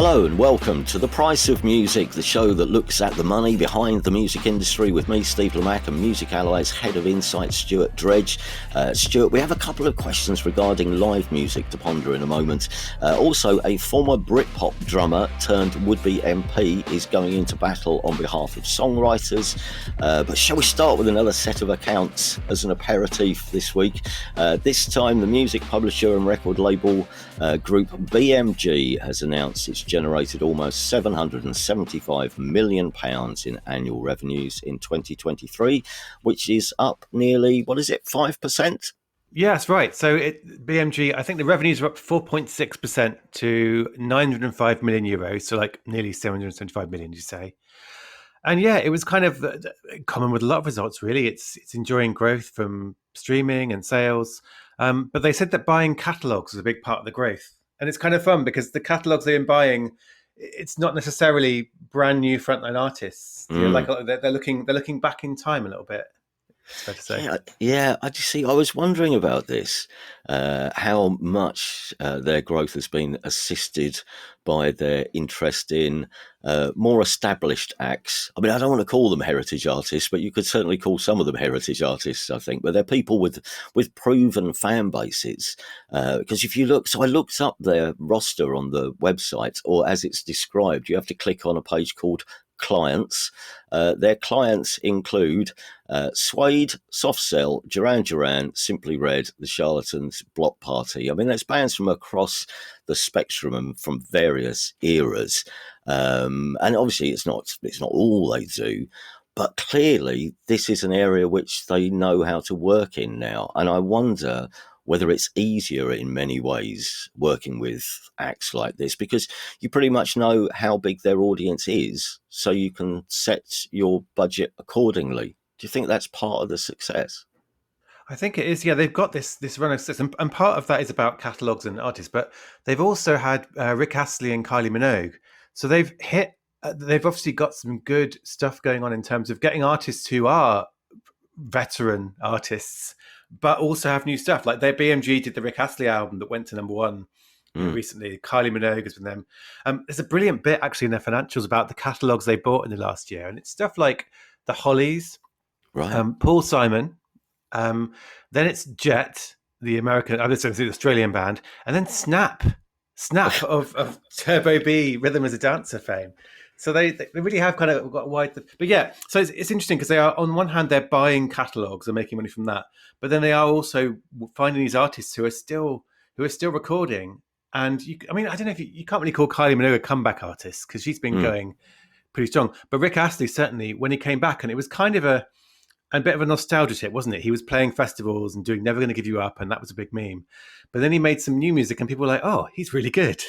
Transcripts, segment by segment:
Hello and welcome to The Price of Music, the show that looks at the money behind the music industry with me, Steve Lamack, and Music Ally's Head of Insight, Stuart Dredge. Stuart, we have a couple of questions regarding live music to ponder in a moment. Also, a former Britpop drummer turned would-be MP is going into battle on behalf of songwriters. But shall we start with another set of accounts as an aperitif this week? This time, the music publisher and record label group BMG has announced it's generated almost £775 million in annual revenues in 2023, which is up nearly, 5%? Yeah, that's right. So BMG, I think the revenues are up 4.6% to 905 million euros, so like nearly 775 million, you say. And yeah, it was kind of common with a lot of results, really. It's enjoying growth from streaming and sales. But they said that buying catalogs was a big part of the growth. And it's kind of fun because the catalogs they've been buying, it's not necessarily brand new frontline artists. You know, like they're looking back in time a little bit. It's fair to say. Yeah. I was wondering about this, how much their growth has been assisted by their interest in more established acts. I mean, I don't want to call them heritage artists, but you could certainly call some of them heritage artists, I think. But they're people with proven fan bases. Because if you look, so I looked up their roster on the website, or as it's described, you have to click on a page called clients. Their clients include Suede, Soft Cell, Duran Duran, Simply Red, The Charlatans, Block Party. I mean, there's bands from across the spectrum and from various eras. And obviously it's not all they do, but clearly this is an area which they know how to work in now. And I wonder whether it's easier in many ways working with acts like this, because you pretty much know how big their audience is, so you can set your budget accordingly. Do you think that's part of the success? I think it is. Yeah, they've got this run of system, and part of that is about catalogs and artists. But they've also had Rick Astley and Kylie Minogue, so they've hit. They've obviously got some good stuff going on in terms of getting artists who are veteran artists, but also have new stuff. Like their BMG did the Rick Astley album that went to number one recently. Kylie Minogue has been them. There's a brilliant bit actually in their financials about the catalogs they bought in the last year, and it's stuff like the Hollies, Right? Paul Simon. Then it's Jet, the American, the Australian band, and then Snap of Turbo B, Rhythm as a Dancer fame. So they really have kind of got a wide. But yeah, so it's interesting because they are, on one hand, they're buying catalogs and making money from that, but then they are also finding these artists who are still recording. And I don't know if you can't really call Kylie Minogue a comeback artist because she's been going pretty strong. But Rick Astley, certainly, when he came back, and it was kind of a bit of a nostalgia hit, wasn't it? He was playing festivals and doing Never Gonna Give You Up, and that was a big meme. But then he made some new music and people were like, oh, he's really good.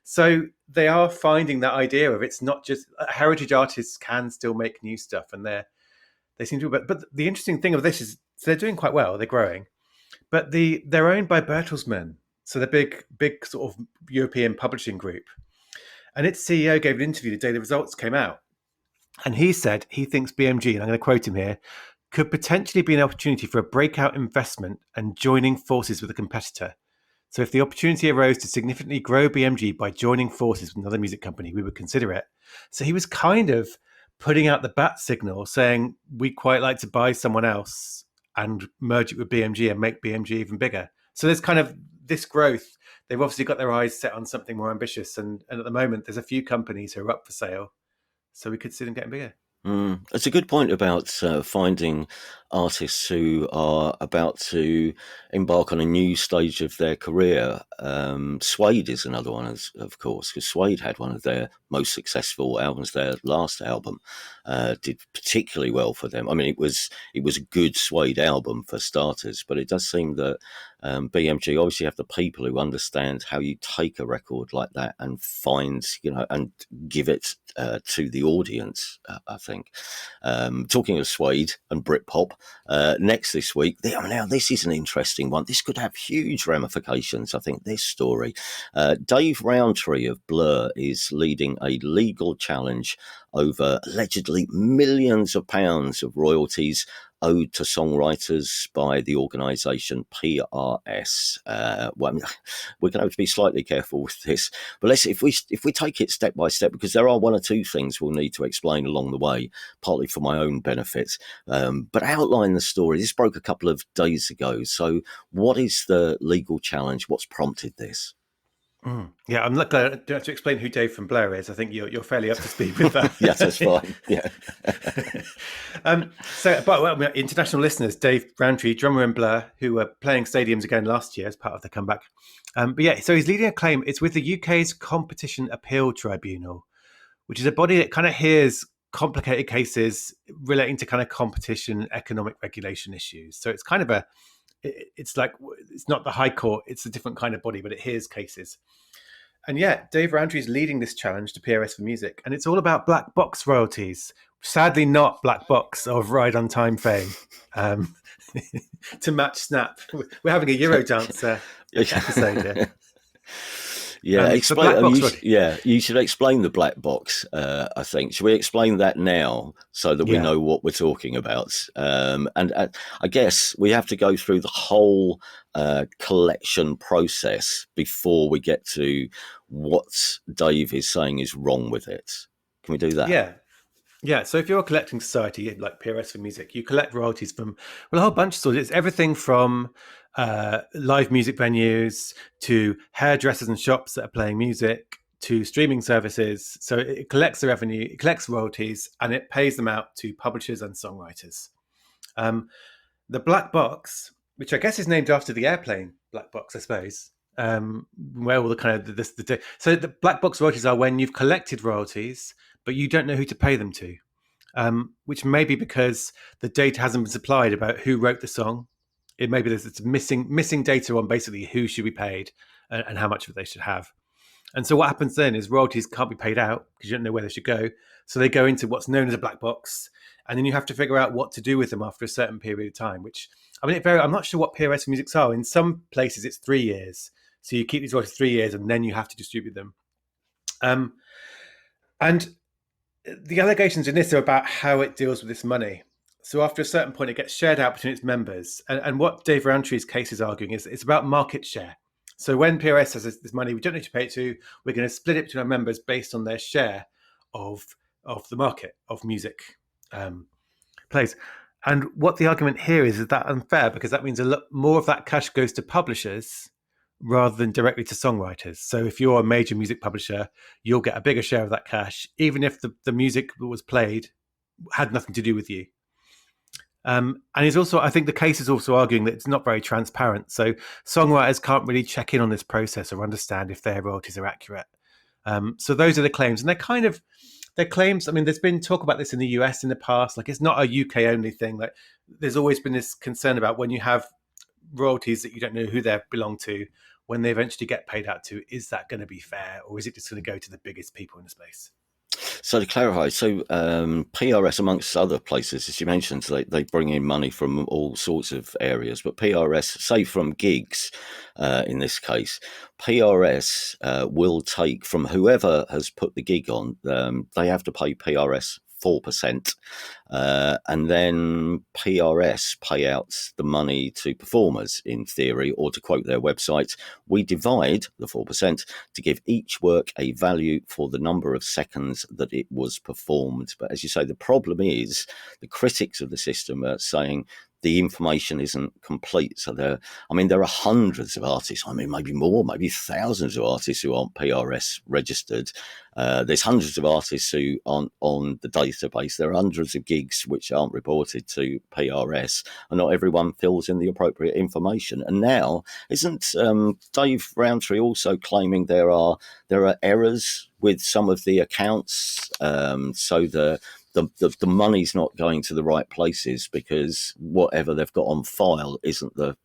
So they are finding that idea of it's not just heritage artists can still make new stuff, and they seem to. But the interesting thing of this is they're doing quite well. They're growing, but they're owned by Bertelsmann, so the big sort of European publishing group. And its CEO gave an interview the day the results came out, and he said he thinks BMG, and I'm going to quote him here, could potentially be an opportunity for a breakout investment and joining forces with a competitor. So if the opportunity arose to significantly grow BMG by joining forces with another music company, we would consider it. So he was kind of putting out the bat signal saying, we'd quite like to buy someone else and merge it with BMG and make BMG even bigger. So there's kind of this growth. They've obviously got their eyes set on something more ambitious. And at the moment, there's a few companies who are up for sale. So we could see them getting bigger. It's a good point about finding artists who are about to embark on a new stage of their career. Suede is another one, of course, because Suede had one of their most successful albums. Their last album did particularly well for them. I mean, it was a good Suede album for starters, but it does seem that BMG obviously have the people who understand how you take a record like that and find, and give it to the audience, I think. Talking of Suede and Britpop, next this week, now this is an interesting one. This could have huge ramifications, I think, this story. Dave Rowntree of Blur is leading a legal challenge over allegedly millions of pounds of royalties Ode to Songwriters by the organisation PRS. Well, we're going to have to be slightly careful with this, but if we take it step by step, because there are one or two things we'll need to explain along the way, partly for my own benefit. But outline the story. This broke a couple of days ago. So, what is the legal challenge? What's prompted this? Yeah, I'm not going to have to explain who Dave from Blur is. I think you're fairly up to speed with that. Yeah, that's fine. Yeah. International listeners, Dave Rowntree, drummer in Blur, who were playing stadiums again last year as part of the comeback. So he's leading a claim. It's with the UK's Competition Appeal Tribunal, which is a body that kind of hears complicated cases relating to kind of competition and economic regulation issues. So it's kind of it's not the High Court, it's a different kind of body, but it hears cases. And yeah, Dave Rowntree is leading this challenge to PRS for Music, and it's all about black box royalties. Sadly, not black box of Ride on Time fame, to match Snap. We're having a Eurodance episode here. Yeah, you should explain the black box. I think should we explain that now so that we know what we're talking about? And I guess we have to go through the whole collection process before we get to what Dave is saying is wrong with it. Can we do that? Yeah. So if you're a collecting society like PRS for Music, you collect royalties from a whole bunch of sources. It's everything from live music venues to hairdressers and shops that are playing music to streaming services. So it collects the revenue, it collects royalties, and it pays them out to publishers and songwriters. The black box, which I guess is named after the airplane black box, I suppose, where all the kind of so the black box royalties are when you've collected royalties, but you don't know who to pay them to, which may be because the data hasn't been supplied about who wrote the song. It may be that it's missing data on basically who should be paid and how much of it they should have. And so what happens then is royalties can't be paid out because you don't know where they should go. So they go into what's known as a black box, and then you have to figure out what to do with them after a certain period of time, which, I mean, I'm not sure what PRS for Musics are. In some places, it's 3 years. So you keep these royalties 3 years and then you have to distribute them. And the allegations in this are about how it deals with this money. So after a certain point, it gets shared out between its members. And what Dave Rowntree's case is arguing is it's about market share. So when PRS says this money, we don't need to pay it to, we're going to split it between our members based on their share of the market of music plays. And what the argument here is that unfair, because that means a lot more of that cash goes to publishers rather than directly to songwriters. So if you're a major music publisher, you'll get a bigger share of that cash, even if the music that was played had nothing to do with you. And he's also, I think the case is also arguing that it's not very transparent. So songwriters can't really check in on this process or understand if their royalties are accurate. So those are the claims. And they're claims, I mean, there's been talk about this in the US in the past. Like, it's not a UK only thing. Like, there's always been this concern about when you have royalties that you don't know who they belong to, when they eventually get paid out to, is that going to be fair, or is it just going to go to the biggest people in the space? So to clarify, PRS, amongst other places, as you mentioned, they bring in money from all sorts of areas, but PRS, say from gigs, in this case, PRS will take from whoever has put the gig on, they have to pay PRS 4%, and then PRS pay out the money to performers, in theory, or to quote their website, we divide the 4% to give each work a value for the number of seconds that it was performed. But as you say, the problem is the critics of the system are saying the information isn't complete. So there are hundreds of artists, maybe more, maybe thousands of artists who aren't PRS registered. There's hundreds of artists who aren't on the database. There are hundreds of gigs which aren't reported to PRS, and not everyone fills in the appropriate information. And now, isn't Dave Rowntree also claiming there are errors with some of the accounts, so the money's not going to the right places because whatever they've got on file isn't the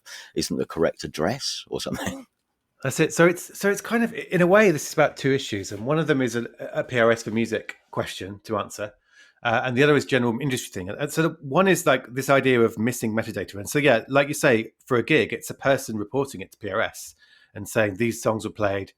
correct address or something? That's it. So it's kind of, in a way, this is about two issues, and one of them is a PRS for Music question to answer, and the other is general industry thing. And so one is like this idea of missing metadata. And so yeah, like you say, for a gig, it's a person reporting it to PRS and saying these songs were played.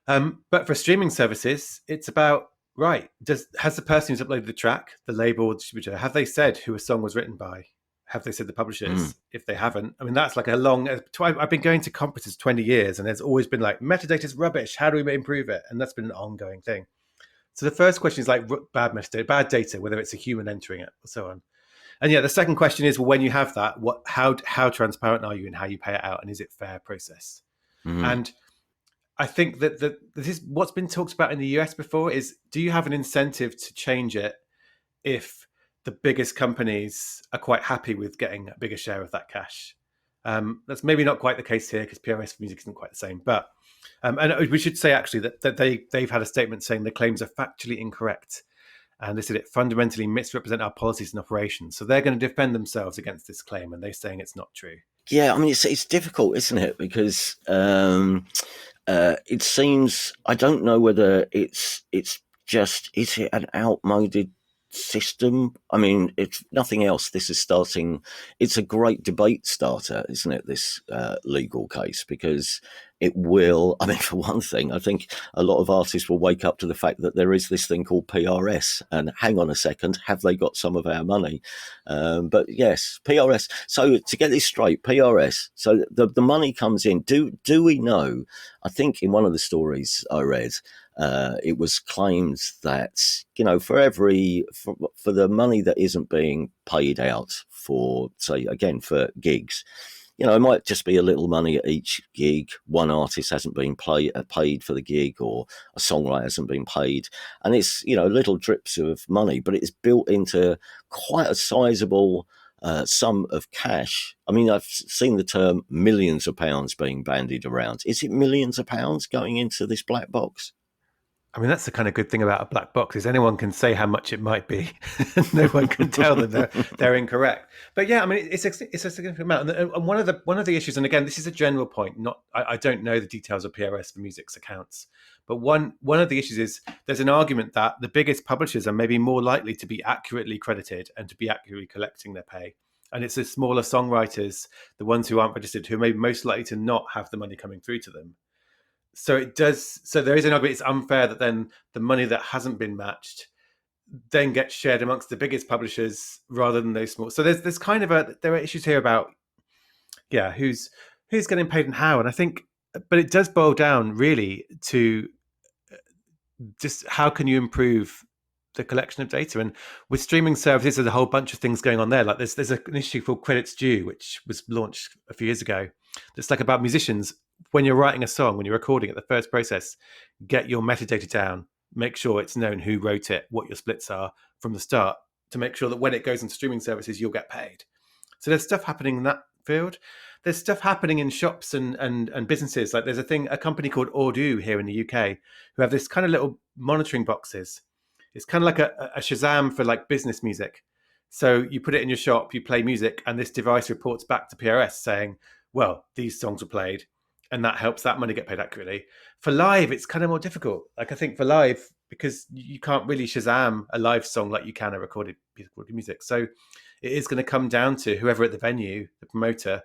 But for streaming services, it's about right, has the person who's uploaded the track, the label, the distributor, have they said who a song was written by? Have they said the Mm, publishers? If they haven't, I mean, that's like a long. I've been going to conferences 20 years, and there's always been like metadata's rubbish. How do we improve it? And that's been an ongoing thing. So the first question is like bad metadata, bad data, whether it's a human entering it or so on. And yeah, the second question is, well, when you have that, how transparent are you in how you pay it out, and is it fair process? mm. And I think that this is what's been talked about in the US before is, do you have an incentive to change it if the biggest companies are quite happy with getting a bigger share of that cash? That's maybe not quite the case here because PRS for music isn't quite the same. But and we should say actually that they've had a statement saying the claims are factually incorrect, and they said it fundamentally misrepresent our policies and operations. So they're going to defend themselves against this claim, and they're saying it's not true. Yeah, I mean it's difficult, isn't it? Because it seems I don't know whether it's just is it an outmoded system? I mean, if nothing else, this is starting. It's a great debate starter, isn't it? This legal case because it will. I mean, for one thing, I think a lot of artists will wake up to the fact that there is this thing called PRS, and hang on a second, have they got some of our money? But yes, PRS. So to get this straight, PRS. So the money comes in. Do we know? I think in one of the stories I read, it was claimed that for the money that isn't being paid out for, say again, for gigs, it might just be a little money at each gig. One artist hasn't been paid for the gig, or a songwriter hasn't been paid, and it's little drips of money, but it's built into quite a sizable sum of cash. I mean, I've seen the term millions of pounds being bandied around. Is it millions of pounds going into this black box? I mean, that's the kind of good thing about a black box is anyone can say how much it might be. No one can tell them they're incorrect. But yeah, I mean, it's a significant amount. And one of the issues, and again, this is a general point. I don't know the details of PRS for Music's accounts, but one of the issues is there's an argument that the biggest publishers are maybe more likely to be accurately credited and to be accurately collecting their pay. And it's the smaller songwriters, the ones who aren't registered, who are maybe most likely to not have the money coming through to them. So there is an argument it's unfair that then the money that hasn't been matched then gets shared amongst the biggest publishers rather than those small. So there's kind of there are issues here about who's getting paid and how. And I think, but it does boil down really to just how can you improve the collection of data. And with streaming services, there's a whole bunch of things going on there. Like there's an issue called Credits Due, which was launched a few years ago. It's like about musicians. When you're writing a song, when you're recording it, the first process, get your metadata down, make sure it's known who wrote it, what your splits are from the start, to make sure that when it goes into streaming services, you'll get paid. So there's stuff happening in that field. There's stuff happening in shops and businesses. Like there's a company called Ordu here in the UK who have this kind of little monitoring boxes. It's kind of like a Shazam for like business music. So you put it in your shop, you play music, and this device reports back to PRS saying, well, these songs were played, and that helps that money get paid accurately. For live, it's kind of more difficult. Like I think for live, because you can't really Shazam a live song like you can a recorded music. So it is going to come down to whoever at the venue, the promoter,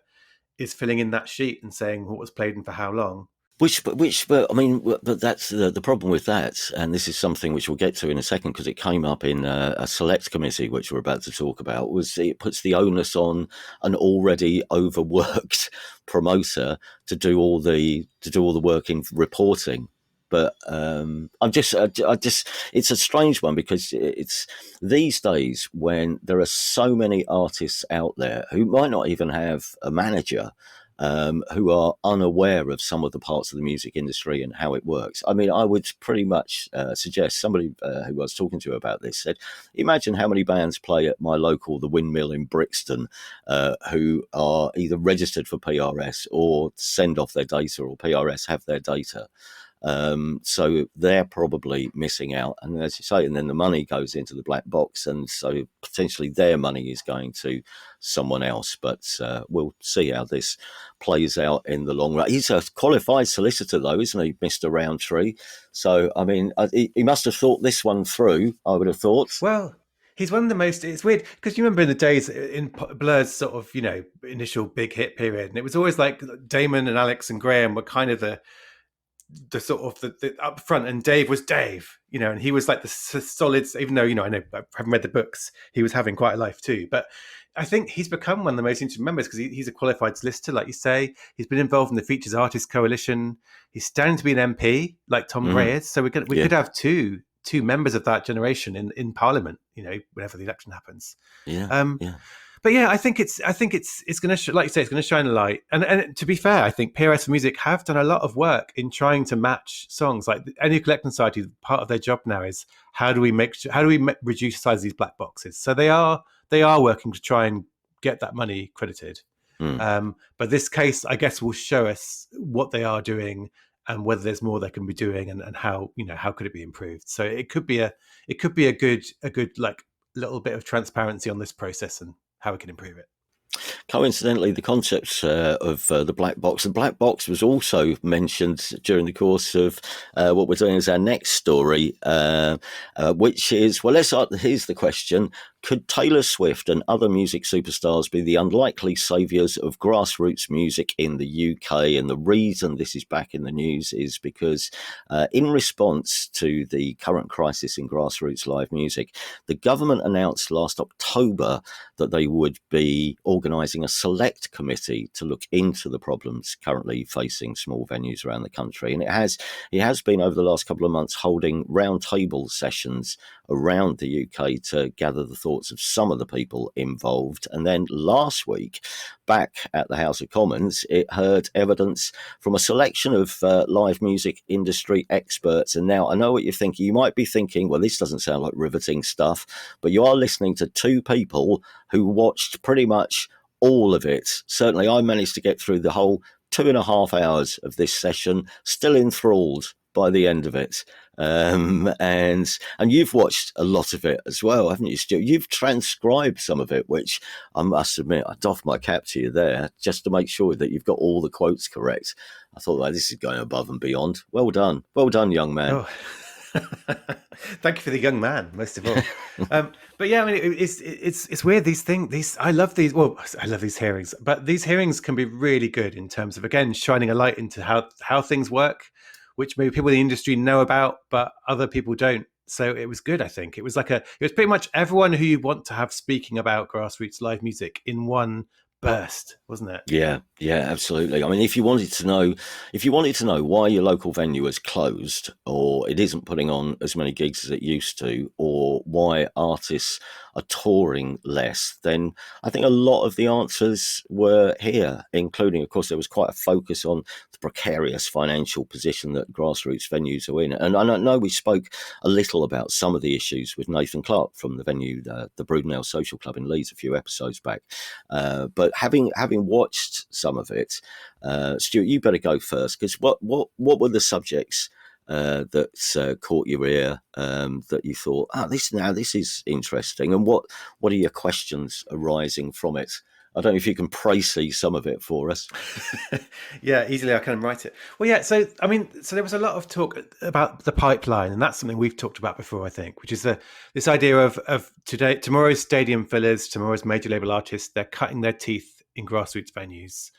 is filling in that sheet and saying what was played and for how long. But I mean, but that's the problem with that, and this is something which we'll get to in a second because it came up in a select committee, which we're about to talk about. Was it puts the onus on an already overworked promoter to do all the work in reporting. But I just, it's a strange one because it's these days when there are so many artists out there who might not even have a manager, who are unaware of some of the parts of the music industry and how it works. I mean, I would pretty much suggest somebody who I was talking to about this said, imagine how many bands play at my local, the Windmill in Brixton, who are either registered for PRS or send off their data, or PRS have their data. So they're probably missing out, and as you say, and then the money goes into the black box, and so potentially their money is going to someone else. But we'll see how this plays out in the long run. He's a qualified solicitor, though, isn't he, Mr. Rowntree? So I mean, he must have thought this one through, I would have thought. Well, he's one of the most. It's weird because you remember in the days in Blur's sort of initial big hit period, and it was always like Damon and Alex and Graham were kind of the sort of the up front, and Dave was Dave. And he was like the solid, even though, I know I haven't read the books, he was having quite a life too. But I think he's become one of the most interesting members because he's a qualified solicitor, like you say. He's been involved in the Features Artists Coalition. He's standing to be an MP, like Tom Gray is. So we Yeah. could have two members of that generation in Parliament, whenever the election happens. Yeah. Um, Yeah. but yeah, I think it's going to, like you say, it's going to shine a light. And to be fair, I think PRS for Music have done a lot of work in trying to match songs. Like any collecting society, part of their job now is how do we reduce the size of these black boxes? So they are working to try and get that money credited. But this case, I guess, will show us what they are doing and whether there's more they can be doing, and how how could it be improved. So it could be a good like little bit of transparency on this process and how we can improve it. Coincidentally, the concept of the black box. The black box was also mentioned during the course of what we're doing as our next story, which is, well, here's the question. Could Taylor Swift and other music superstars be the unlikely saviours of grassroots music in the UK? And the reason this is back in the news is because in response to the current crisis in grassroots live music, the government announced last October that they would be organising a select committee to look into the problems currently facing small venues around the country. And it has been over the last couple of months holding roundtable sessions around the UK to gather the thoughts of some of the people involved. And then last week, back at the House of Commons, it heard evidence from a selection of live music industry experts. And now I know what you're thinking. You might be thinking, well, this doesn't sound like riveting stuff, but you are listening to two people who watched pretty much all of it. Certainly, I managed to get through the whole 2.5 hours of this session, still enthralled by the end of it. And you've watched a lot of it as well, haven't you, Stuart? You've transcribed some of it, which I must admit, I doff my cap to you there, just to make sure that you've got all the quotes correct. I thought, well, this is going above and beyond. Well done, young man. Oh. Thank you for the young man, most of all. But yeah, I mean, it's weird. These things, I love these. Well, I love these hearings, but these hearings can be really good in terms of, again, shining a light into how things work, which maybe people in the industry know about, but other people don't. So it was good. I think it was pretty much everyone who you want to have speaking about grassroots live music in one burst, wasn't it? Yeah, absolutely. I mean, if you wanted to know why your local venue is closed, or it isn't putting on as many gigs as it used to, or why artists are touring less, then I think a lot of the answers were here, including, of course, there was quite a focus on the precarious financial position that grassroots venues are in. And I know we spoke a little about some of the issues with Nathan Clark from the venue, the Brudenell Social Club in Leeds, a few episodes back. But having watched some of it, Stuart, you better go first, because what were the subjects that caught your ear, that you thought, this is interesting, and what are your questions arising from it? I don't know if you can précis some of it for us. Yeah, easily I can write it. Well, yeah. So there was a lot of talk about the pipeline, and that's something we've talked about before, I think, which is this idea of tomorrow's stadium fillers, tomorrow's major label artists. They're cutting their teeth in grassroots venues,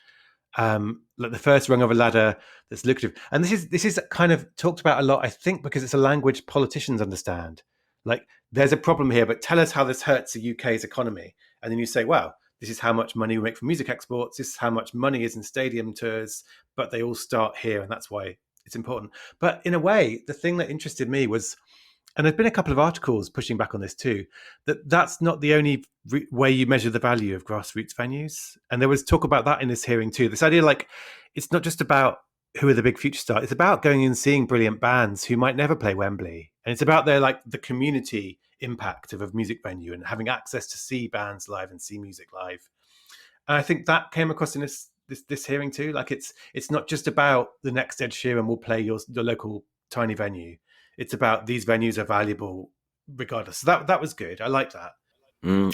like the first rung of a ladder that's lucrative. And this is kind of talked about a lot, I think, because it's a language politicians understand. Like, there's a problem here, but tell us how this hurts the UK's economy, and then you say, well, this is how much money we make from music exports. This is how much money is in stadium tours, but they all start here, and that's why it's important. But in a way, the thing that interested me was, and there's been a couple of articles pushing back on this too, that's not the only way you measure the value of grassroots venues. And there was talk about that in this hearing too. This idea, like, it's not just about who are the big future stars. It's about going and seeing brilliant bands who might never play Wembley. And it's about the community impact of a music venue and having access to see bands live and see music live. And I think that came across in this hearing too. Like, it's not just about the next Ed Sheeran will play your local tiny venue. It's about these venues are valuable regardless. So that was good. I like that. And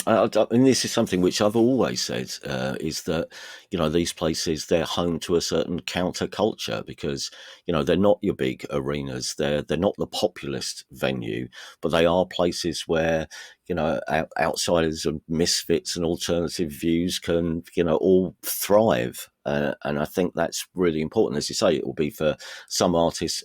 this is something which I've always said, is that, these places, they're home to a certain counterculture, because, they're not your big arenas. They're not the populist venue, but they are places where, outsiders and misfits and alternative views can, all thrive. And I think that's really important. As you say, it will be for some artists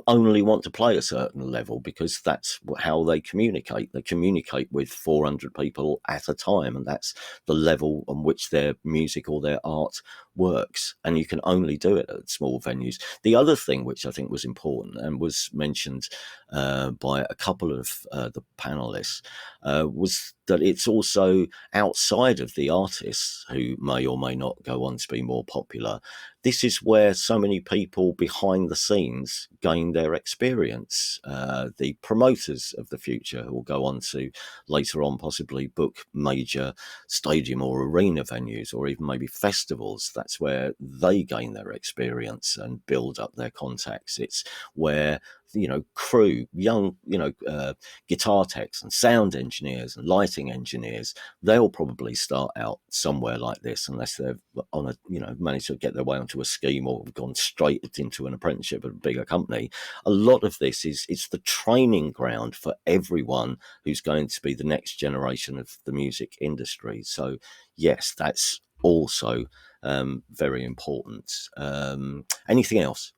only want to play a certain level because that's how they communicate. They communicate with 400 people at a time, and that's the level on which their music or their art works. And you can only do it at small venues. The other thing which I think was important and was mentioned by a couple of the panelists was that it's also outside of the artists who may or may not go on to be more popular. This is where so many people behind the scenes gain their experience. The promoters of the future who will go on to later on possibly book major stadium or arena venues or even maybe festivals. That's where they gain their experience and build up their contacts. It's where crew, young, guitar techs and sound engineers and lighting engineers, they'll probably start out somewhere like this unless they've on a, managed to get their way onto a scheme or gone straight into an apprenticeship at a bigger company. A lot of this it's the training ground for everyone who's going to be the next generation of the music industry. So yes, that's also very important. Anything else?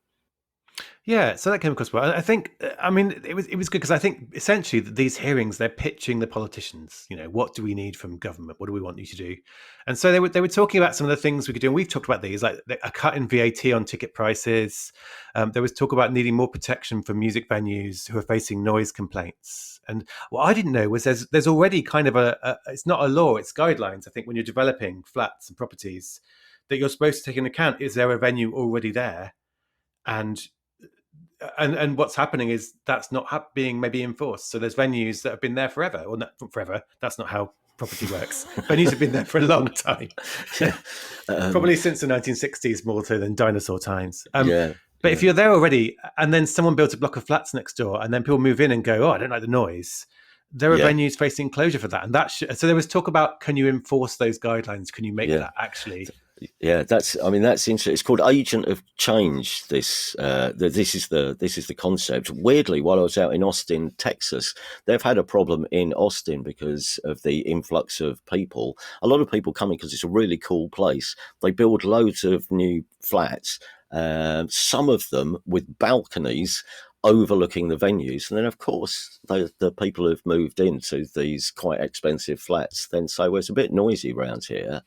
Yeah, so that came across well. I think, I mean, it was good because I think essentially these hearings, they're pitching the politicians. What do we need from government? What do we want you to do? And so they were talking about some of the things we could do, and we've talked about these, like a cut in VAT on ticket prices. There was talk about needing more protection for music venues who are facing noise complaints. And what I didn't know was there's already kind of it's not a law, it's guidelines. I think when you're developing flats and properties, that you're supposed to take into account, is there a venue already there? And what's happening is that's not being maybe enforced. So there's venues that have been there forever, or not forever. That's not how property works. Venues have been there for a long time, Yeah. probably since the 1960s, more so than dinosaur times. Yeah. But if you're there already, and then someone builds a block of flats next door, and then people move in and go, "Oh, I don't like the noise," there are venues facing closure for that. And so there was talk about, can you enforce those guidelines? Can you make that actually? Yeah, that's interesting. It's called agent of change. This is the concept. Weirdly, while I was out in Austin, Texas, they've had a problem in Austin because of the influx of people. A lot of people coming because it's a really cool place. They build loads of new flats, some of them with balconies overlooking the venues, and then of course the people who've moved into these quite expensive flats then say, well, it's a bit noisy around here,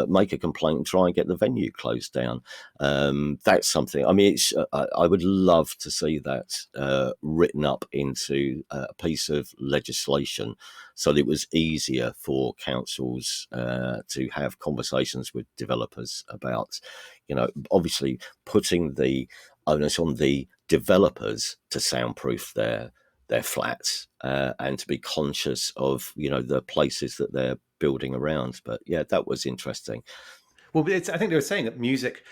make a complaint and try and get the venue closed down. That's something, I mean, I would love to see that written up into a piece of legislation so that it was easier for councils to have conversations with developers about, obviously putting the onus on the developers to soundproof their flats and to be conscious of the places that they're building around. But yeah, that was interesting. Well, I think they were saying that music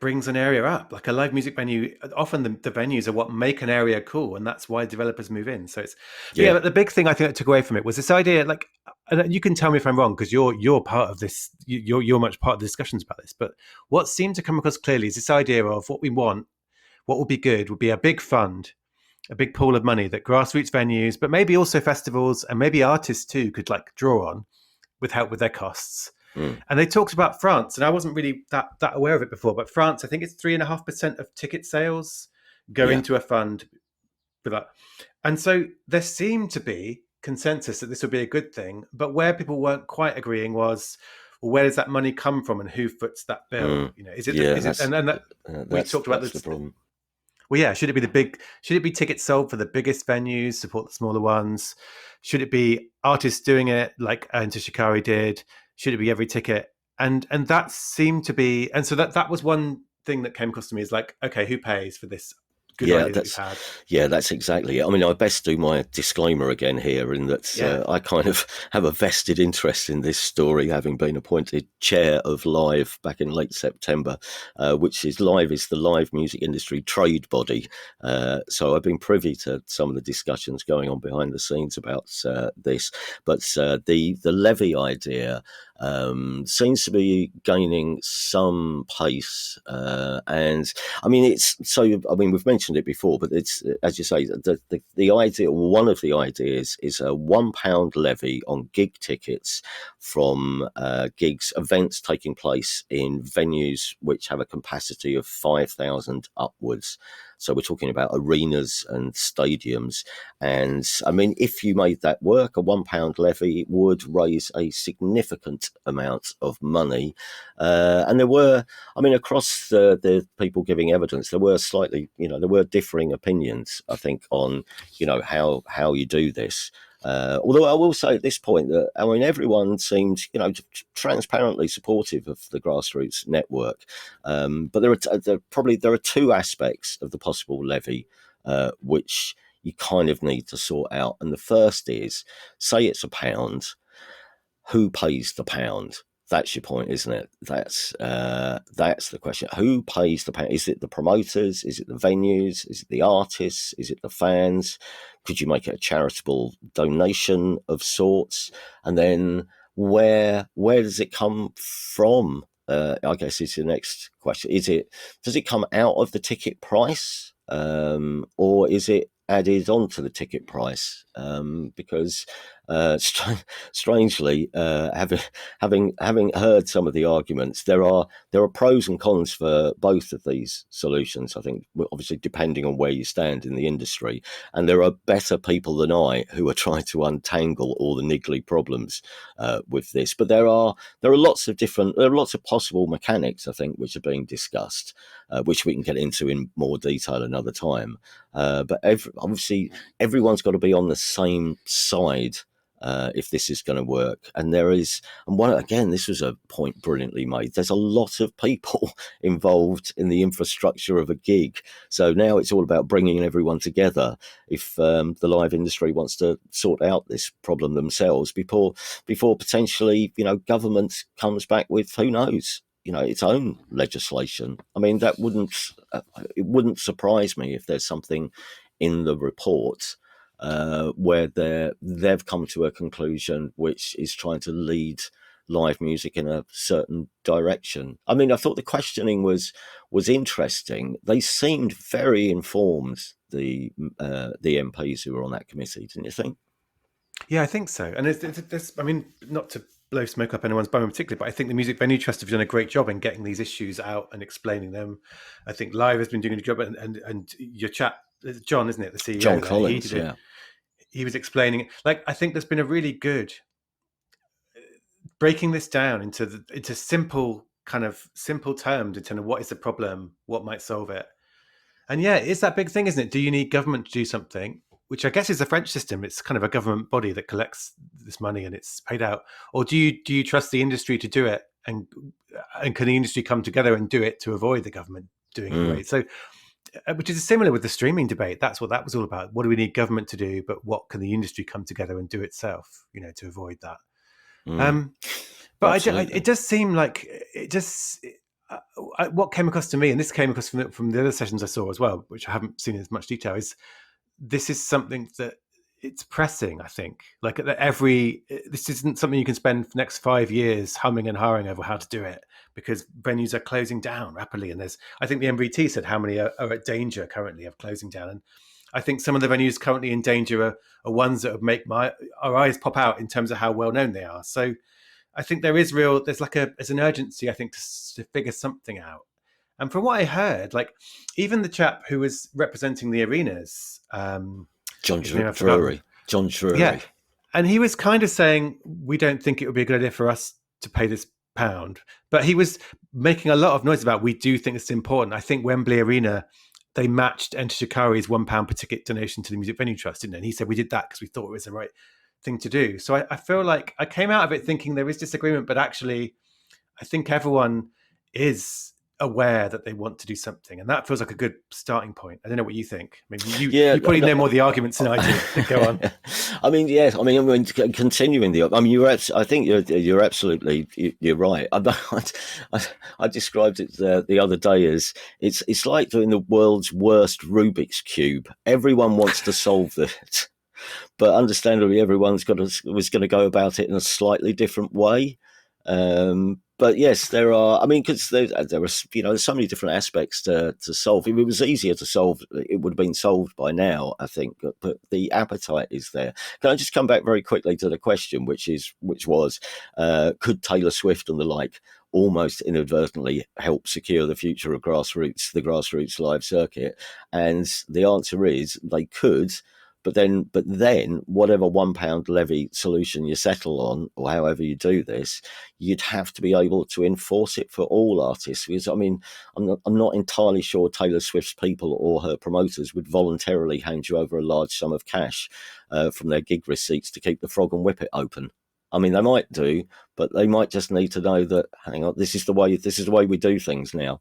brings an area up. Like a live music venue, often the venues are what make an area cool, and that's why developers move in. So it's but the big thing I think I took away from it was this idea, like, and you can tell me if I'm wrong because you're part of this, you're much part of the discussions about this. But what seemed to come across clearly is this idea of what we want, what would be good, would be a big fund, a big pool of money that grassroots venues, but maybe also festivals and maybe artists too, could like draw on with help with their costs. And they talked about France, and I wasn't really that aware of it before, but France, I think it's 3.5% of ticket sales go into a fund for that. And so there seemed to be consensus that this would be a good thing, but where people weren't quite agreeing was, well, where does that money come from and who foots that bill? Is it we talked about the problem. Well, yeah, should it be tickets sold for the biggest venues, support the smaller ones? Should it be artists doing it like Enter Shikari did? Should it be every ticket? And that seemed to be, and so that was one thing that came across to me is like, okay, who pays for this good idea that we've had? Yeah, that's exactly it. I mean, I best do my disclaimer again here in that I kind of have a vested interest in this story, having been appointed chair of Live back in late September, which is Live is the live music industry trade body. So I've been privy to some of the discussions going on behind the scenes about this. But the levy idea, seems to be gaining some pace. And I mean, we've mentioned it before, but it's, as you say, the idea, one of the ideas is a £1 levy on gig tickets from events taking place in venues which have a capacity of 5,000 upwards. So we're talking about arenas and stadiums. And I mean, if you made that work, a £1 levy would raise a significant amount of money. And there were, I mean, across the people giving evidence, there were there were differing opinions, I think, on, how you do this. Although I will say at this point that, I mean, everyone seemed, transparently supportive of the grassroots network. But there are two aspects of the possible levy which you kind of need to sort out. And the first is, say it's £1, who pays the pound? That's your point, isn't it? That's the question. Who pays the pound? Is it the promoters? Is it the venues? Is it the artists? Is it the fans? Could you make it a charitable donation of sorts? And then where does it come from? I guess is the next question. Does it come out of the ticket price, or is it added onto the ticket price? Because strangely, having heard some of the arguments, there are pros and cons for both of these solutions. I think, obviously, depending on where you stand in the industry, and there are better people than I who are trying to untangle all the niggly problems with this. But there are lots of possible mechanics, I think, which are being discussed, which we can get into in more detail another time. But obviously, everyone's got to be on the same side if this is going to work. And this was a point brilliantly made. There's a lot of people involved in the infrastructure of a gig. So now it's all about bringing everyone together if the live industry wants to sort out this problem themselves before potentially, government comes back with, who knows, its own legislation. I mean, it wouldn't surprise me if there's something in the report where they've come to a conclusion which is trying to lead live music in a certain direction. I mean, I thought the questioning was interesting. They seemed very informed, the MPs who were on that committee, didn't you think? Yeah, I think so. And I mean, not to blow smoke up anyone's bum in particular, but I think the Music Venue Trust have done a great job in getting these issues out and explaining them. I think Live has been doing a good job, and your chap, John, isn't it, the CEO? John Collins, yeah. He was explaining, like, I think there's been a really good breaking this down into simple terms in terms of what is the problem, what might solve it. And yeah, it's that big thing, isn't it? Do you need government to do something? Which I guess is the French system. It's kind of a government body that collects this money and it's paid out. Or do you trust the industry to do it? And can the industry come together and do it to avoid the government doing it away? So, which is similar with the streaming debate. That's what that was all about. What do we need government to do? But what can the industry come together and do itself, to avoid that? But it does seem like what came across to me, and this came across from the other sessions I saw as well, which I haven't seen in as much detail, is this is something that it's pressing. I think like this isn't something you can spend the next 5 years humming and hawing over how to do it, because venues are closing down rapidly. And I think the MVT said how many are at danger currently of closing down. And I think some of the venues currently in danger are ones that would make our eyes pop out in terms of how well known they are. So I think there's an urgency, I think, to figure something out. And from what I heard, like even the chap who was representing the arenas, John Drury. Yeah. And he was kind of saying, we don't think it would be a good idea for us to pay this pound. But he was making a lot of noise about, we do think it's important. I think Wembley Arena, they matched Enter Shikari's £1 per ticket donation to the Music Venue Trust, didn't they? And he said, we did that because we thought it was the right thing to do. So I feel like I came out of it thinking there is disagreement, but actually I think everyone is aware that they want to do something, and that feels like a good starting point. I don't know what you think. I mean, you probably know more of the arguments than I do. Go on. I mean, yes. I mean, continuing I think you're absolutely right. I described it the other day as it's like doing the world's worst Rubik's cube. Everyone wants to solve it, but understandably, everyone's was going to go about it in a slightly different way. But yes, there are. I mean, because there are, there's so many different aspects to solve. If it was easier to solve, it would have been solved by now, I think. But the appetite is there. Can I just come back very quickly to the question, which was, could Taylor Swift and the like almost inadvertently help secure the future of the grassroots live circuit? And the answer is they could. But then, whatever £1 levy solution you settle on, or however you do this, you'd have to be able to enforce it for all artists. Because I mean, I'm not entirely sure Taylor Swift's people or her promoters would voluntarily hand you over a large sum of cash from their gig receipts to keep the Frog and Whippet open. I mean, they might do, but they might just need to know that, hang on, this is the way we do things now.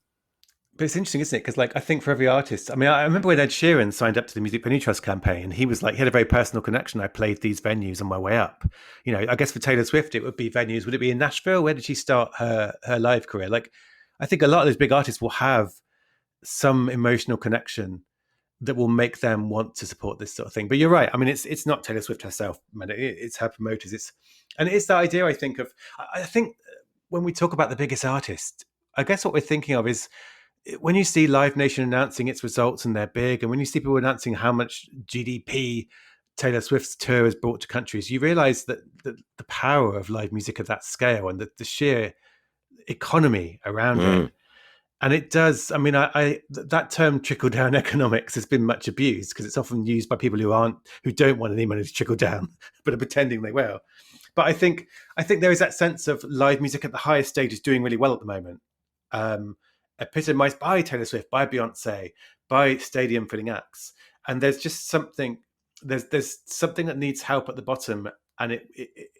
But it's interesting, isn't it? Because like I think for every artist, I mean, I remember when Ed Sheeran signed up to the Music Penny Trust campaign, he was like, he had a very personal connection. I played these venues on my way up. You know, I guess for Taylor Swift, it would be venues. Would it be in Nashville? Where did she start her live career? Like, I think a lot of those big artists will have some emotional connection that will make them want to support this sort of thing. But you're right. I mean, it's not Taylor Swift herself, man. It's her promoters. And it's that idea. I think I think when we talk about the biggest artist, I guess what we're thinking of is when you see Live Nation announcing its results and they're big, and when you see people announcing how much GDP Taylor Swift's tour has brought to countries, you realize that the power of live music at that scale and the sheer economy around it. Mm. And it does. I mean, that term trickle down economics has been much abused because it's often used by people who don't want any money to trickle down, but are pretending they will. But I think there is that sense of live music at the highest stage is doing really well at the moment. Epitomized by Taylor Swift, by Beyonce, by stadium filling acts, and there's just something. There's something that needs help at the bottom, and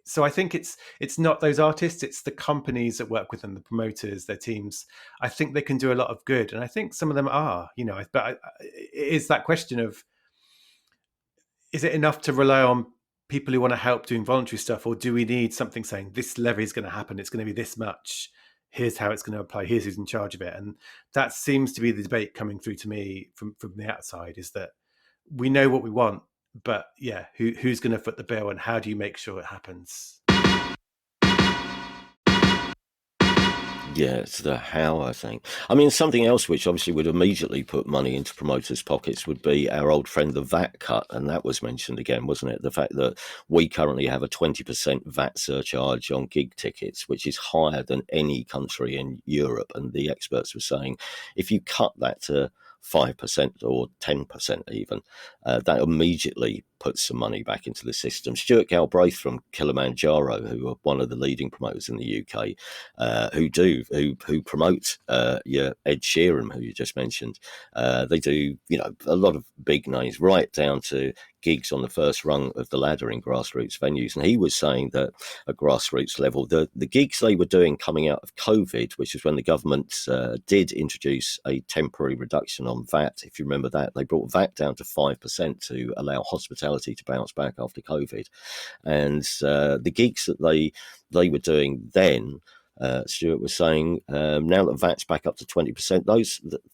so I think it's not those artists, it's the companies that work with them, the promoters, their teams. I think they can do a lot of good, and I think some of them are. You know, but it is that question of, is it enough to rely on people who want to help doing voluntary stuff, or do we need something saying this levy is going to happen, it's going to be this much, here's how it's going to apply, here's who's in charge of it? And that seems to be the debate coming through to me from the outside, is that we know what we want, but yeah, who's going to foot the bill, and how do you make sure it happens? Yeah, it's the how, I think. I mean, something else which obviously would immediately put money into promoters' pockets would be our old friend, the VAT cut. And that was mentioned again, wasn't it? The fact that we currently have a 20% VAT surcharge on gig tickets, which is higher than any country in Europe. And the experts were saying if you cut that to 5% or 10% even, that immediately puts some money back into the system. Stuart Galbraith from Kilimanjaro, who are one of the leading promoters in the UK, who promote your Ed Sheeran, who you just mentioned. They do, a lot of big names, right down to gigs on the first rung of the ladder in grassroots venues. And he was saying that at grassroots level, the gigs they were doing coming out of COVID, which is when the government did introduce a temporary reduction on VAT, if you remember that, they brought VAT down to 5% to allow hospitality to bounce back after COVID. And the gigs that they were doing then, Stuart was saying, now that VAT's back up to 20%,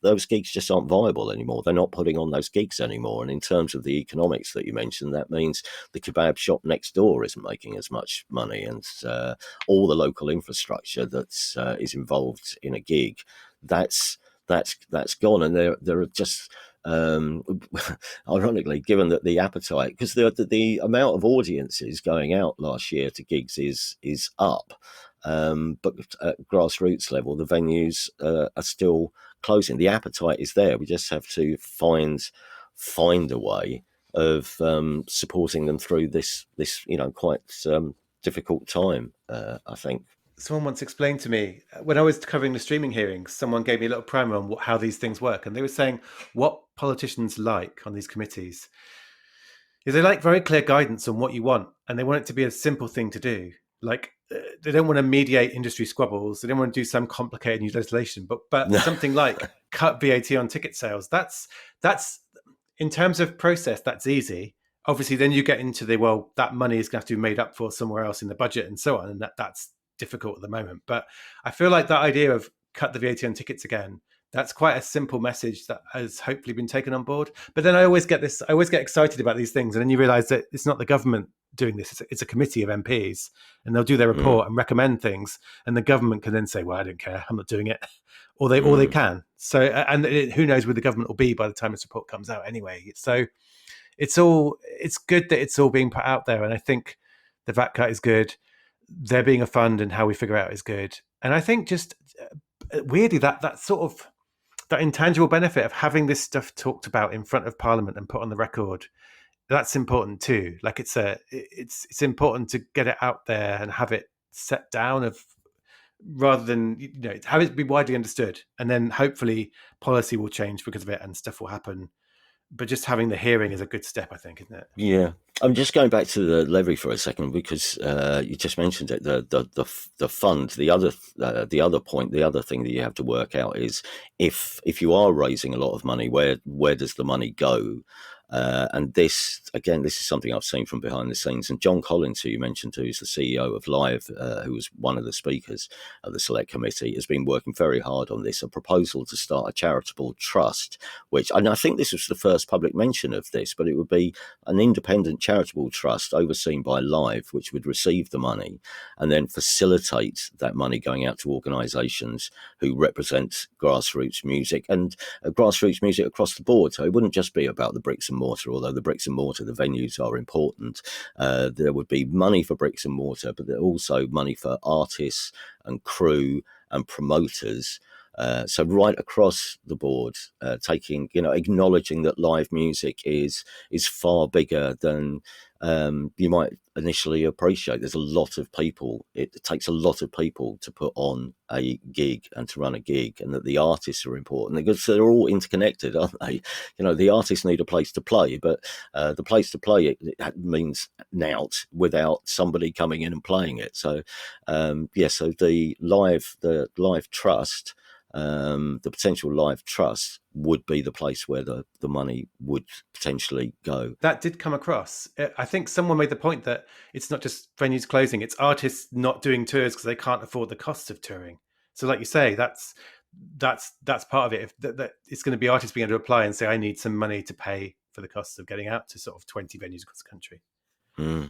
those gigs just aren't viable anymore. They're not putting on those gigs anymore. And in terms of the economics that you mentioned, that means the kebab shop next door isn't making as much money, and all the local infrastructure that is involved in a gig, that's gone. And there are just ironically, given that the appetite, because the amount of audiences going out last year to gigs is up. But at grassroots level, the venues are still closing. The appetite is there. We just have to find a way of supporting them through this quite difficult time. I think. Someone once explained to me, when I was covering the streaming hearings, someone gave me a little primer on how these things work, and they were saying what politicians like on these committees is they like very clear guidance on what you want, and they want it to be a simple thing to do. Like they don't want to mediate industry squabbles. They don't want to do some complicated new legislation, but something like cut VAT on ticket sales. That's in terms of process, that's easy. Obviously, then you get into that money is going to have to be made up for somewhere else in the budget and so on, and that's difficult at the moment. But I feel like that idea of cut the VAT on tickets again, that's quite a simple message that has hopefully been taken on board. But then I always get excited about these things, and then you realize that it's not the government doing this. It's a committee of MPs, and they'll do their Mm, report and recommend things, and the government can then say, "Well, I don't care, I'm not doing it," or they mm. can. So, and who knows where the government will be by the time this report comes out anyway. So it's good that it's all being put out there, and I think the VAT cut is good. There being a fund and how we figure out is good, and I think just weirdly that sort of that intangible benefit of having this stuff talked about in front of Parliament and put on the record, that's important too. Like it's important to get it out there and have it set down of rather than have it be widely understood, and then hopefully policy will change because of it and stuff will happen. But just having the hearing is a good step, I think, isn't it? Yeah, I'm just going back to the levy for a second because you just mentioned it. The fund, the other point, the other thing that you have to work out is if you are raising a lot of money, where does the money go? And this again, this is something I've seen from behind the scenes. And John Collins, who you mentioned, who's the CEO of Live, who was one of the speakers of the select committee, has been working very hard on this. A proposal to start a charitable trust, and I think this was the first public mention of this, but it would be an independent charitable trust overseen by Live, which would receive the money and then facilitate that money going out to organisations who represent grassroots music and grassroots music across the board. So it wouldn't just be about the bricks and mortar, although the bricks and mortar, the venues are important. There would be money for bricks and mortar, but also money for artists and crew and promoters. So right across the board, acknowledging that live music is far bigger than you might initially appreciate. There's a lot of people. It takes a lot of people to put on a gig and to run a gig, and that the artists are important because they're all interconnected, aren't they? The artists need a place to play, but the place to play it means nout without somebody coming in and playing it. So so the live trust. The potential live trust would be the place where the money would potentially go. That did come across. I think someone made the point that it's not just venues closing; it's artists not doing tours because they can't afford the cost of touring. So, like you say, that's part of it. If that it's going to be artists being able to apply and say, "I need some money to pay for the costs of getting out to sort of 20 venues across the country." Mm.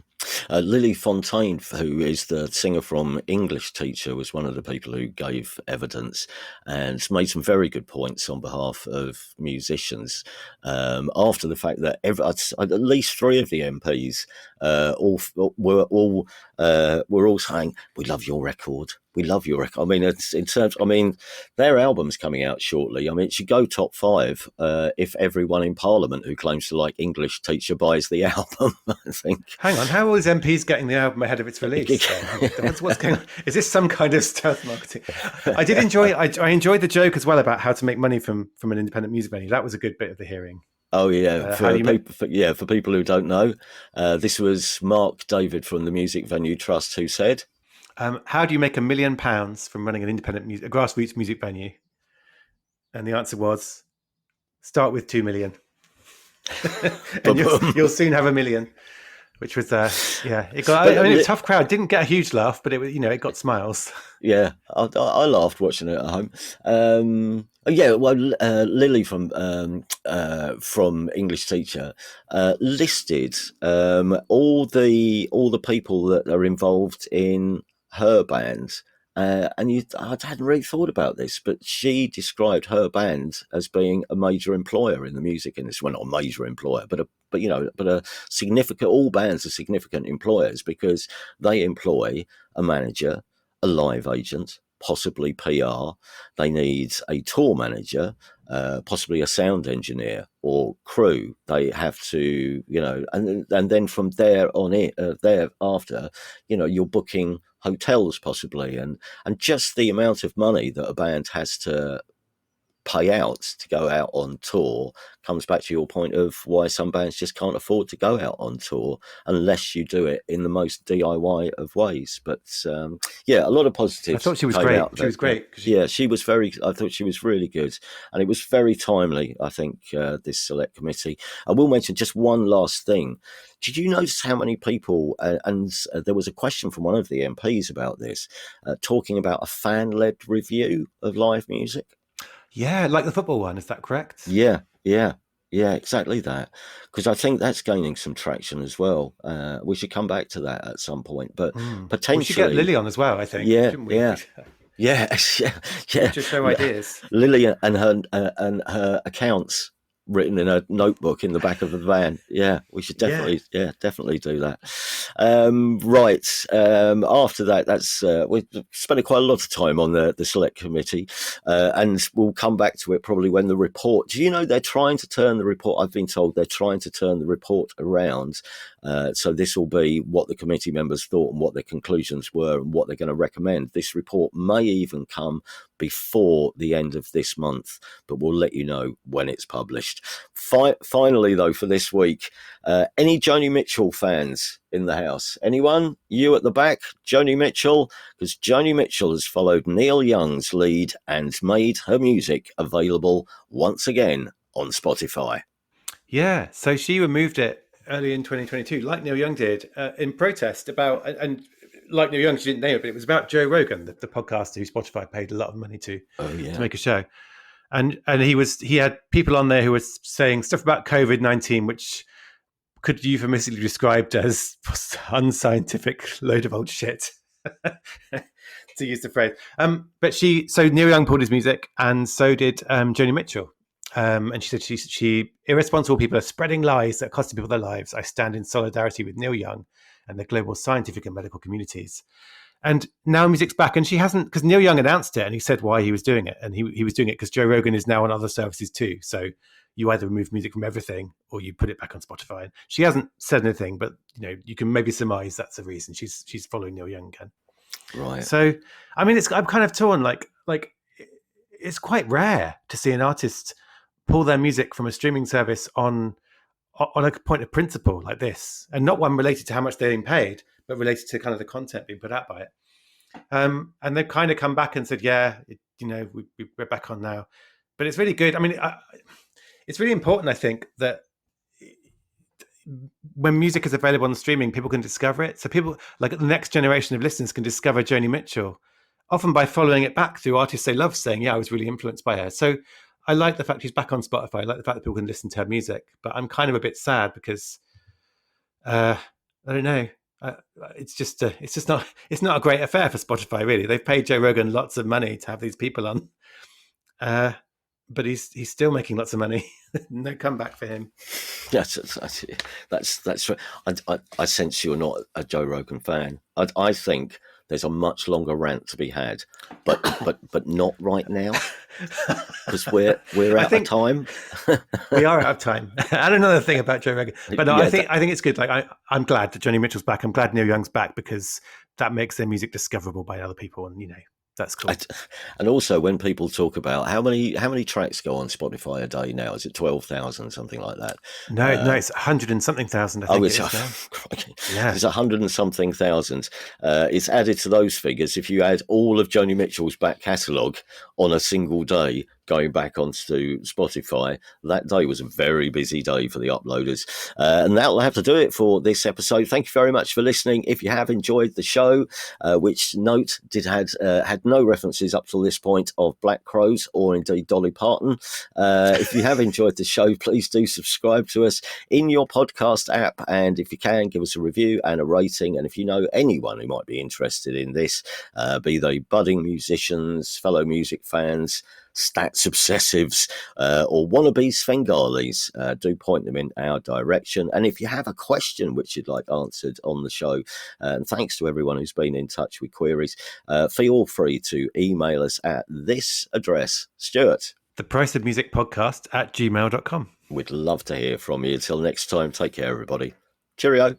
Lily Fontaine, who is the singer from English Teacher, was one of the people who gave evidence and made some very good points on behalf of musicians after the fact that at least three of the MPs were all saying, "We love your record. We love your record." I mean, it's in terms. I mean, their album's coming out shortly. I mean, it should go top five if everyone in Parliament who claims to like English Teacher buys the album. I think. Hang on, how are all these MPs getting the album ahead of its release? What's going on? Is this some kind of stealth marketing? I did enjoy. I enjoyed the joke as well about how to make money from an independent music venue. That was a good bit of the hearing. Oh yeah, for people who don't know, this was Mark David from the Music Venue Trust who said, "How do you make £1 million from running an independent a grassroots music venue?" And the answer was, "Start with 2 million, and you'll soon have 1 million." Which was it got. I mean, it was a tough crowd. Didn't get a huge laugh, but it got smiles. Yeah, I laughed watching it at home. Lily from English Teacher listed all the people that are involved in her band. I hadn't really thought about this, but she described her band as being a major employer in the music industry. Well, not a major employer, but a significant. All bands are significant employers because they employ a manager, a live agent, possibly PR. They need a tour manager, possibly a sound engineer or crew. They have to, and then from there on thereafter, you're booking hotels possibly, and just the amount of money that a band has to pay out to go out on tour comes back to your point of why some bands just can't afford to go out on tour unless you do it in the most DIY of ways. But a lot of positives. I thought she was great. She was great. She was I thought she was really good, and it was very timely. I think this select committee. I will mention just one last thing. Did you notice how many people? And there was a question from one of the MPs about this, talking about a fan-led review of live music. Yeah, like the football one. Is that correct? Yeah. Yeah, exactly that. Because I think that's gaining some traction as well. We should come back to that at some point, but We should get potentially, Lily on as well, I think, yeah, shouldn't we? yeah. Yeah, yeah, Get yeah. to show ideas. Lily and her accounts written in a notebook in the back of the van. Yeah, we should Yeah. definitely do that. Right. After that, that's we spent quite a lot of time on the select committee, and we'll come back to it probably when the report. Do you know they're trying to turn the report? I've been told they're trying to turn the report around. So this will be what the committee members thought and what their conclusions were and what they're going to recommend. This report may even come before the end of this month, but we'll let you know when it's published. Finally, though, for this week, any Joni Mitchell fans in the house? Anyone? You at the back? Joni Mitchell? Because Joni Mitchell has followed Neil Young's lead and made her music available once again on Spotify. Yeah. So she removed it early in 2022, like Neil Young did, in protest about, and like Neil Young, she didn't name it, but it was about Joe Rogan, the podcaster who Spotify paid a lot of money to make a show. And he had people on there who were saying stuff about COVID-19, which could euphemistically be described as unscientific load of old shit, to use the phrase. So Neil Young pulled his music, and so did Joni Mitchell. And she said she irresponsible people are spreading lies that are costing people their lives. I stand in solidarity with Neil Young and the global scientific and medical communities. And now music's back, and she hasn't, because Neil Young announced it and he said why he was doing it, and he was doing it because Joe Rogan is now on other services too. So you either remove music from everything or you put it back on Spotify. And she hasn't said anything, but you can maybe surmise that's the reason she's following Neil Young again. Right. So I mean, I'm kind of torn. Like it's quite rare to see an artist pull their music from a streaming service on a point of principle like this, and not one related to how much they're being paid, but related to kind of the content being put out by it. And they've kind of come back and said, we're back on now. But it's really good. I mean, it's really important, I think, that when music is available on streaming, people can discover it. So people, like the next generation of listeners, can discover Joni Mitchell, often by following it back through artists they love, saying, I was really influenced by her. So I like the fact she's back on Spotify. I like the fact that people can listen to her music. But I'm kind of a bit sad because I don't know. It's not a great affair for Spotify, really. They've paid Joe Rogan lots of money to have these people on, but he's still making lots of money. No comeback for him. That's right. I sense you're not a Joe Rogan fan. I think there's a much longer rant to be had, but not right now, because we're out of time. We are out of time. And another thing about Joe Rogan, but no, I think it's good. Like I'm glad that Joni Mitchell's back. I'm glad Neil Young's back, because that makes their music discoverable by other people, and that's cool. And also, when people talk about how many tracks go on Spotify a day now, is it 12,000, something like that? No, it's 100 and something thousand. I think it's it's 100 and something thousand. It's added to those figures if you add all of Joni Mitchell's back catalogue on a single day going back onto Spotify. That day was a very busy day for the uploaders. And that'll have to do it for this episode. Thank you very much for listening. If you have enjoyed the show, which note had no references up till this point of Black Crows or indeed Dolly Parton. If you have enjoyed the show, please do subscribe to us in your podcast app. And if you can, give us a review and a rating. And if you know anyone who might be interested in this, be they budding musicians, fellow music fans, stats obsessives, or wannabe Svengalis, do point them in our direction. And if you have a question which you'd like answered on the show, and thanks to everyone who's been in touch with queries, feel free to email us at this address. Stuart, thepriceofmusicpodcast@gmail.com. We'd love to hear from you. Until next time, take care, everybody. Cheerio.